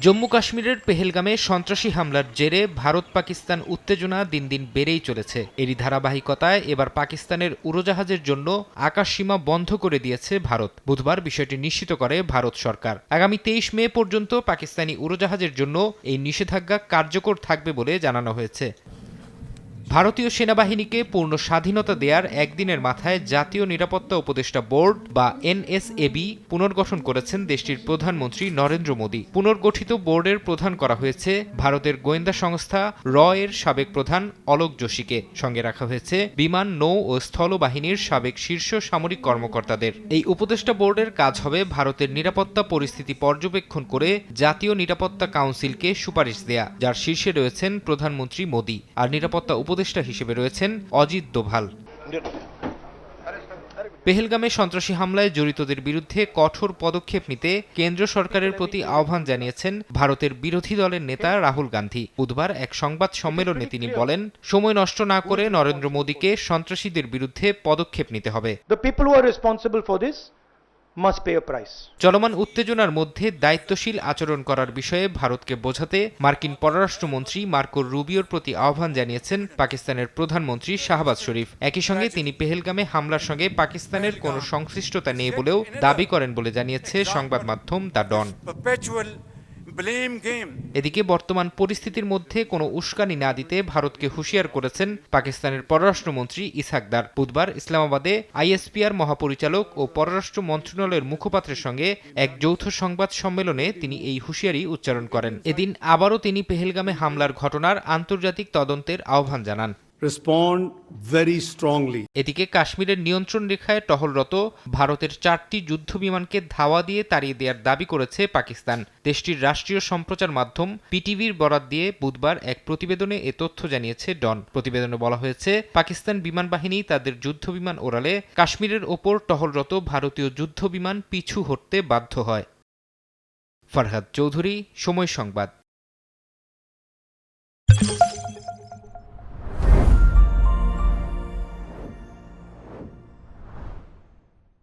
জম্মু কাশ্মীরের পেহেলগামে সন্ত্রাসী হামলার জেরে ভারত পাকিস্তান উত্তেজনা দিন দিন বেড়েই চলেছে। এরই ধারাবাহিকতায় এবার পাকিস্তানের উড়োজাহাজের জন্য আকাশসীমা বন্ধ করে দিয়েছে ভারত। বুধবার বিষয়টি নিশ্চিত করে ভারত সরকার। আগামী 23 মে পর্যন্ত পাকিস্তানি উড়োজাহাজের জন্য এই নিষেধাজ্ঞা কার্যকর থাকবে বলে জানানো হয়েছে। ভারতীয় সেনাবাহিনীকে পূর্ণ স্বাধীনতা দেওয়ার একদিনের মাথায় জাতীয় নিরাপত্তা উপদেষ্টা বোর্ড বা এনএসএবি পুনর্গঠন করেছেন দেশটির প্রধানমন্ত্রী নরেন্দ্র মোদী। পুনর্গঠিত বোর্ডের প্রধান করা হয়েছে ভারতের গোয়েন্দা সংস্থা র এর সাবেক প্রধান অলোক যোশীকে। সঙ্গে রাখা হয়েছে বিমান, নৌ ও স্থল বাহিনীর সাবেক শীর্ষ সামরিক কর্মকর্তাদের। এই উপদেষ্টা বোর্ডের কাজ হবে ভারতের নিরাপত্তা পরিস্থিতি পর্যবেক্ষণ করে জাতীয় নিরাপত্তা কাউন্সিলকে সুপারিশ দেয়া, যার শীর্ষে রয়েছেন প্রধানমন্ত্রী মোদী। আর নিরাপত্তা উপদেষ্টা হিসেবে রয়েছেন অজিত দোভাল। পেহেলগামে সন্ত্রাসী হামলায় জড়িতদের বিরুদ্ধে কঠোর পদক্ষেপ নিতে কেন্দ্র সরকারের প্রতি আহ্বান জানিয়েছেন ভারতের বিরোধী দলের নেতা রাহুল গান্ধী। বুধবার এক সংবাদ সম্মেলনে তিনি বলেন, সময় নষ্ট না করে নরেন্দ্র মোদীকে সন্ত্রাসীদের বিরুদ্ধে পদক্ষেপ নিতে হবে। চলমান উত্তেজনার মধ্যে দায়িত্বশীল আচরণ করার বিষয়ে ভারতকে বোঝাতে মার্কিন পররাষ্ট্রমন্ত্রী মার্কো রুবিওর প্রতি আহ্বান জানিয়েছেন পাকিস্তানের প্রধানমন্ত্রী শাহবাজ শরীফ। একই সঙ্গে তিনি পেহেলগামে হামলার সঙ্গে পাকিস্তানের কোনো সংশ্লিষ্টতা নেই বলেও দাবি করেন বলে জানিয়েছে সংবাদ মাধ্যম দ্য ডন। এদিকে বর্তমান পরিস্থিতির মধ্যে কোনো উস্কানি না দিতে ভারতকে হুঁশিয়ার করেছেন পাকিস্তানের পররাষ্ট্রমন্ত্রী ইসহাক দার। বুধবার ইসলামাবাদে আইএসপিআর মহাপরিচালক ও পররাষ্ট্র মন্ত্রণালয়ের মুখপাত্রের সঙ্গে এক যৌথ সংবাদ সম্মেলনে তিনি এই হুঁশিয়ারি উচ্চারণ করেন। এদিন আবারও তিনি পেহেলগামে হামলার ঘটনার আন্তর্জাতিক তদন্তের আহ্বান জানান। এদিকে কাশ্মীরের নিয়ন্ত্রণ রেখায় টহলরত ভারতের 4টি যুদ্ধবিমানকে ধাওয়া দিয়ে তাড়িয়ে দেওয়ার দাবি করেছে পাকিস্তান। দেশটির রাষ্ট্রীয় সম্প্রচার মাধ্যম পিটিভির বরাত দিয়ে বুধবার এক প্রতিবেদনে এ তথ্য জানিয়েছে ডন। প্রতিবেদনে বলা হয়েছে, পাকিস্তান বিমান বাহিনী তাদের যুদ্ধবিমান ওড়ালে কাশ্মীরের ওপর টহলরত ভারতীয় যুদ্ধবিমান পিছু হটতে বাধ্য হয়। ফারহাদ চৌধুরী, সময় সংবাদ।